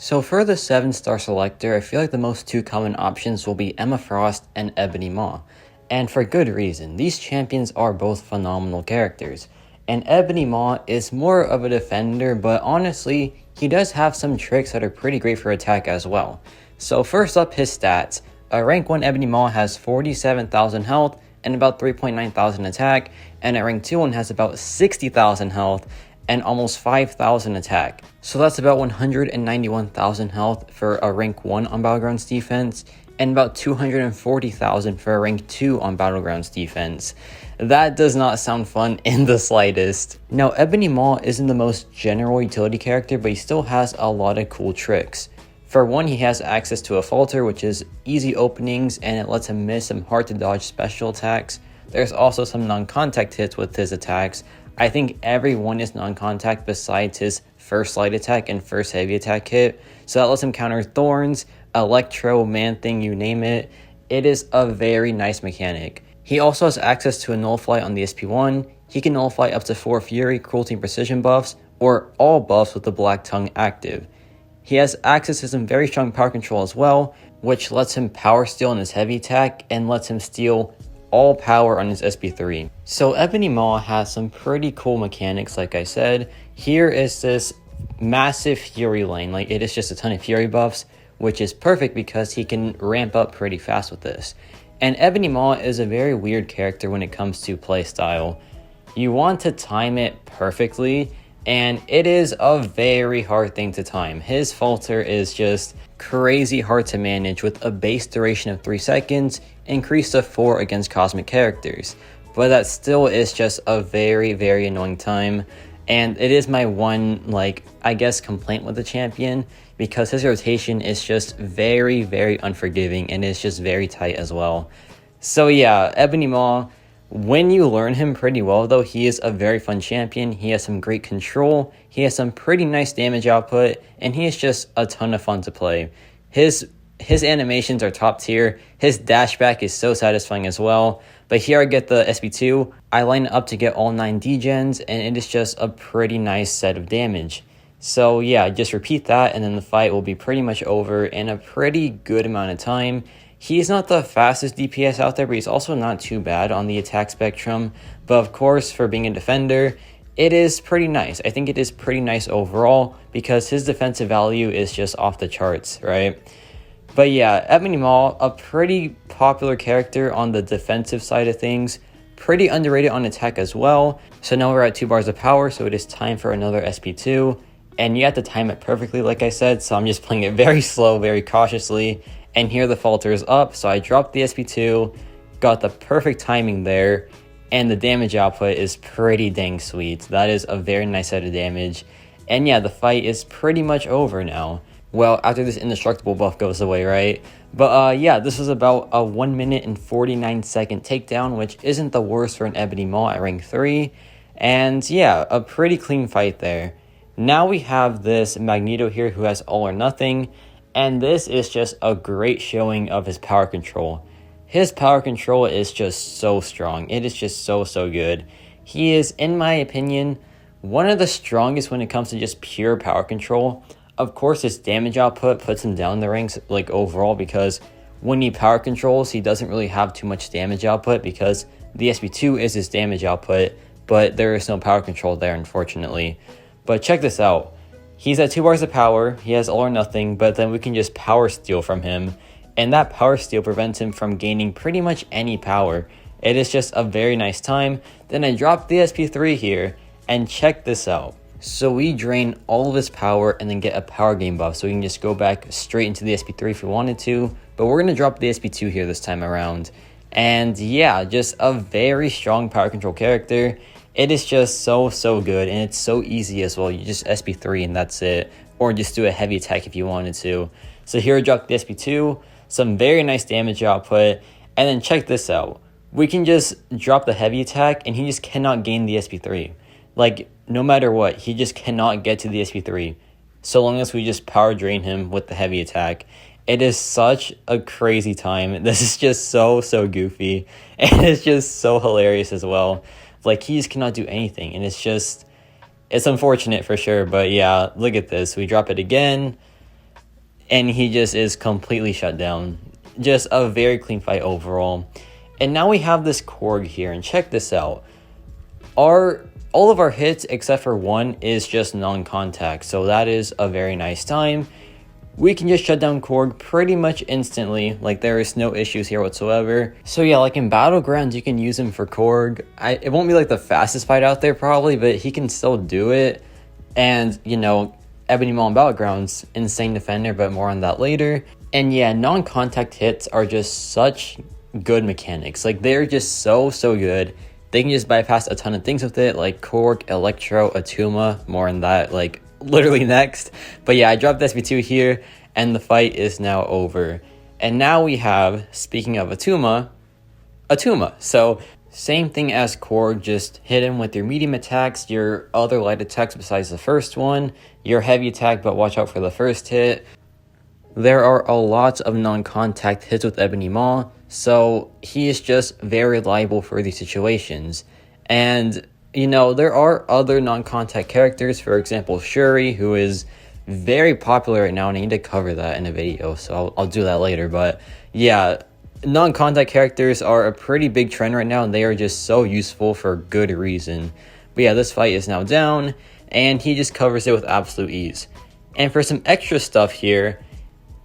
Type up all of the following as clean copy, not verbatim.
So for the 7-star selector, I feel like the most two common options will be Emma Frost and Ebony Maw. And for good reason, these champions are both phenomenal characters. And Ebony Maw is more of a defender, but honestly, he does have some tricks that are pretty great for attack as well. So first up, his stats. A rank 1 Ebony Maw has 47,000 health and about 3.9 thousand attack, and a rank 2 one has about 60,000 health and almost 5,000 attack. So that's about 191,000 health for a rank 1 on Battlegrounds defense, and about 240,000 for a rank 2 on Battlegrounds defense. That does not sound fun in the slightest. Now, Ebony Maw isn't the most general utility character, but he still has a lot of cool tricks. For one, he has access to a falter, which is easy openings, and it lets him miss some hard to dodge special attacks. There's also some non-contact hits with his attacks. I think every one is non-contact besides his first light attack and first heavy attack hit. So that lets him counter thorns, electro, man-thing, you name it. It is a very nice mechanic. He also has access to a nullify on the SP1. He can nullify up to 4 fury, cruelty, and precision buffs, or all buffs with the black tongue active. He has access to some very strong power control as well, which lets him power steal on his heavy attack and lets him steal all power on his SP3. So Ebony Maw has some pretty cool mechanics, like I said. Here is this massive fury lane, like it is just a ton of fury buffs, which is perfect because he can ramp up pretty fast with this. And Ebony Maw is a very weird character when it comes to playstyle. You want to time it perfectly, and it is a very hard thing to time. His falter is just crazy hard to manage with a base duration of 3 seconds, increased to 4 against cosmic characters. But that still is just a very, very annoying time. And it is my one, I guess, complaint with the champion, because his rotation is just very, very unforgiving and it's just very tight as well. So yeah, Ebony Maw, when you learn him pretty well though, he is a very fun champion. He has some great control, he has some pretty nice damage output, and he is just a ton of fun to play. His animations are top tier, his dashback is so satisfying as well. But here I get the SP2, I line it up to get all 9 degens, and it is just a pretty nice set of damage. So yeah, just repeat that and then the fight will be pretty much over in a pretty good amount of time. He's not the fastest DPS out there, but he's also not too bad on the attack spectrum. But of course, for being a defender, it is pretty nice. I think it is pretty nice overall because his defensive value is just off the charts, right? But yeah, Ebony Maw, a pretty popular character on the defensive side of things. Pretty underrated on attack as well. So now we're at 2 bars of power, so it is time for another SP2. And you have to time it perfectly, like I said, so I'm just playing it very slow, very cautiously. And here the falter is up, so I dropped the SP2, got the perfect timing there, and the damage output is pretty dang sweet. That is a very nice set of damage. And yeah, the fight is pretty much over now. Well, after this indestructible buff goes away, right? But yeah, this was about a 1 minute and 49 second takedown, which isn't the worst for an Ebony Maw at rank 3. And yeah, a pretty clean fight there. Now we have this Magneto here who has all or nothing, and this is just a great showing of his power control. His power control is just so strong. It is just so good. He is, in my opinion, one of the strongest when it comes to just pure power control. Of course, his damage output puts him down the ranks overall, because when he power controls, he doesn't really have too much damage output because the SP2 is his damage output, but there is no power control there, unfortunately. But check this out. He's at 2 bars of power, he has all or nothing, but then we can just power steal from him. And that power steal prevents him from gaining pretty much any power. It is just a very nice time. Then I drop the SP3 here, and check this out. So we drain all of his power and then get a power gain buff, so we can just go back straight into the SP3 if we wanted to. But we're going to drop the SP2 here this time around. And yeah, just a very strong power control character. It is just so good, and it's so easy as well. You just SP3 and that's it, or just do a heavy attack if you wanted to. So here I dropped the SP2, some very nice damage output, and then check this out. We can just drop the heavy attack and he just cannot gain the SP3. No matter what, he just cannot get to the SP3 so long as we just power drain him with the heavy attack. It is such a crazy time. This is just so goofy, and it's just so hilarious as well. He just cannot do anything, and it's unfortunate for sure. But yeah, look at this. We drop it again. and he just is completely shut down. Just a very clean fight overall. And now we have this Korg here, and check this out. All of our hits except for one is just non-contact, so that is a very nice time. We can just shut down Korg pretty much instantly, like there is no issues here whatsoever. So yeah, like in Battlegrounds, you can use him for Korg. It won't be like the fastest fight out there probably, but he can still do it. And, you know, Ebony Maw in Battlegrounds, insane defender, but more on that later. And yeah, non-contact hits are just such good mechanics. Like, they're just so good. They can just bypass a ton of things with it, like Korg, Electro, Atuma, more on that, like, literally next. But yeah, I dropped SP2 here, and the fight is now over. And now we have, speaking of Atuma. So, same thing as Korg, just hit him with your medium attacks, your other light attacks besides the first one, your heavy attack, but watch out for the first hit. There are a lot of non-contact hits with Ebony Maw, so he is just very liable for these situations. And, you know, there are other non-contact characters, for example, Shuri, who is very popular right now, and I need to cover that in a video, so I'll do that later. But yeah, non-contact characters are a pretty big trend right now, and they are just so useful for good reason. But yeah, this fight is now down, and he just covers it with absolute ease. And for some extra stuff here,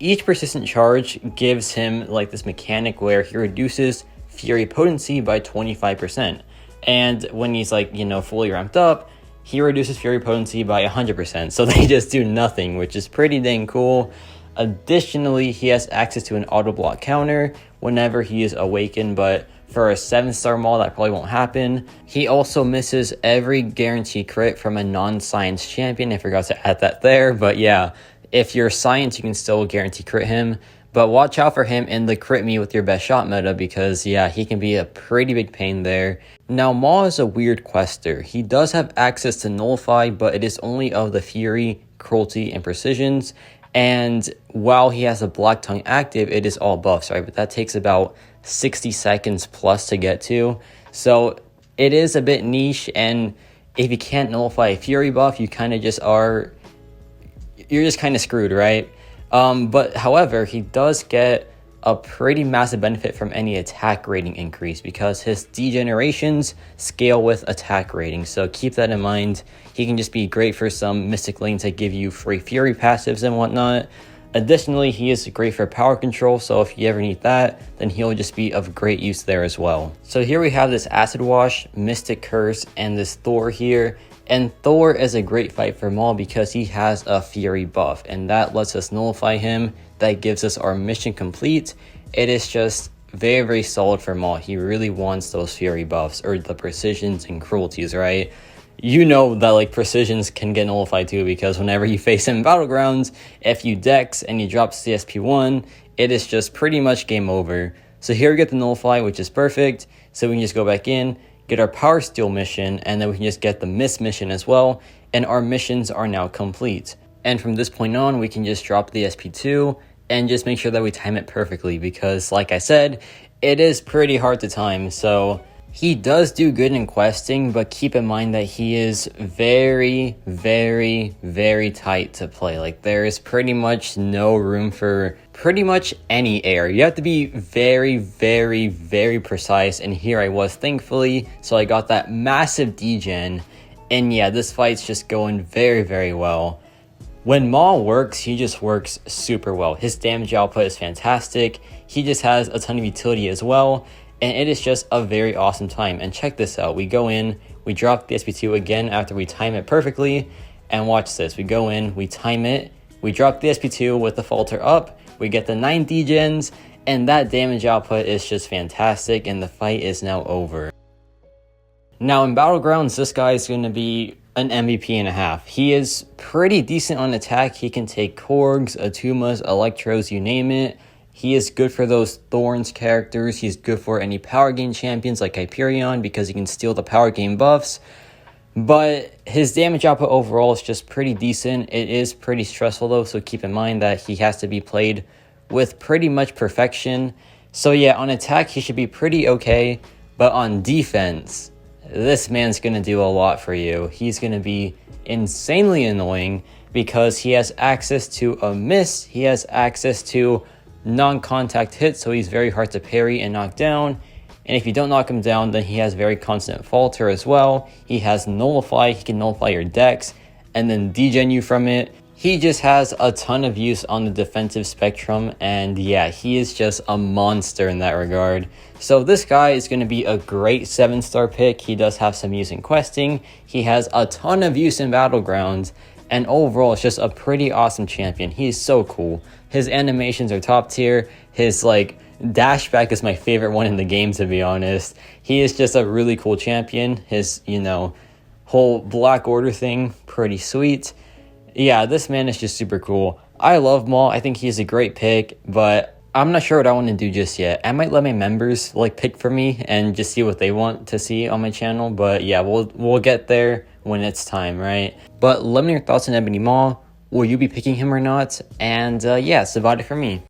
each persistent charge gives him like this mechanic where he reduces Fury potency by 25%. And when he's like, you know, fully ramped up, he reduces Fury potency by 100%. So they just do nothing, which is pretty dang cool. Additionally, he has access to an auto block counter whenever he is awakened, but for a 7-star Maw, that probably won't happen. He also misses every guaranteed crit from a non-science champion. I forgot to add that there, but yeah, if you're science, you can still guarantee crit him. But watch out for him in the crit me with your best shot meta, because yeah, he can be a pretty big pain there. Now, Maw is a weird quester. He does have access to Nullify, but it is only of the Fury, Cruelty, and Precisions. And while he has a Black Tongue active, it is all buffs, right? But that takes about 60 seconds plus to get to. So it is a bit niche, and if you can't nullify a Fury buff, you kind of just are... you're just kind of screwed, right? But however, he does get a pretty massive benefit from any attack rating increase, because his degenerations scale with attack rating. So keep that in mind. He can just be great for some Mystic lanes that give you free Fury passives and whatnot. Additionally, he is great for power control, so if you ever need that, then he'll just be of great use there as well. So here we have this Acid Wash, Mystic Curse, and this Thor here. And Thor is a great fight for Maw because he has a Fury buff, and that lets us nullify him. That gives us our mission complete. It is just very solid for Maw. He really wants those Fury buffs, or the Precisions and Cruelties, right? You know that like Precisions can get nullified too, because whenever you face him in Battlegrounds, if you dex and he drops CSP1, it is just pretty much game over. So here we get the nullify, which is perfect. So we can just go back in, get our Power Steal mission, and then we can just get the Miss mission as well, and our missions are now complete. And from this point on, we can just drop the SP2 and just make sure that we time it perfectly, because like I said, it is pretty hard to time. So he does do good in questing, but keep in mind that he is very tight to play. Like, there is pretty much no room for pretty much any error. You have to be very precise, and here I was, thankfully. So I got that massive degen, and yeah, this fight's just going very well. When Maw works, he just works super well. His damage output is fantastic. He just has a ton of utility as well, and it is just a very awesome time. And check this out. We go in, we drop the SP2 again after we time it perfectly, and watch this. We go in, we time it, we drop the SP2 with the falter up, we get the 9 degens, and that damage output is just fantastic, and the fight is now over. Now in Battlegrounds, this guy is going to be an MVP and a half. He is pretty decent on attack. He can take Korgs, Atumas, Electros, you name it. He is good for those Thorns characters. He's good for any power gain champions like Hyperion, because he can steal the power gain buffs. But his damage output overall is just pretty decent. It is pretty stressful though, so keep in mind that he has to be played with pretty much perfection. So yeah, on attack he should be pretty okay, but on defense, this man's gonna do a lot for you. He's gonna be insanely annoying because he has access to a miss, he has access to non-contact hits, so he's very hard to parry and knock down. And if you don't knock him down, then he has very constant falter as well. He has nullify, he can nullify your decks and then degen you from it. He just has a ton of use on the defensive spectrum, and yeah, he is just a monster in that regard. So this guy is going to be a great 7-star pick. He does have some use in questing, he has a ton of use in Battlegrounds, and overall it's just a pretty awesome champion. He is so cool. His animations are top tier. His like dashback is my favorite one in the game, to be honest. He is just a really cool champion. His, you know, whole Black Order thing, pretty sweet. Yeah, this man is just super cool. I love Maw. I think he's a great pick, but I'm not sure what I want to do just yet. I might let my members like pick for me and just see what they want to see on my channel. But yeah, we'll get there when it's time, right? But let me know your thoughts on Ebony Maw. Will you be picking him or not? And yeah, that's about it for me.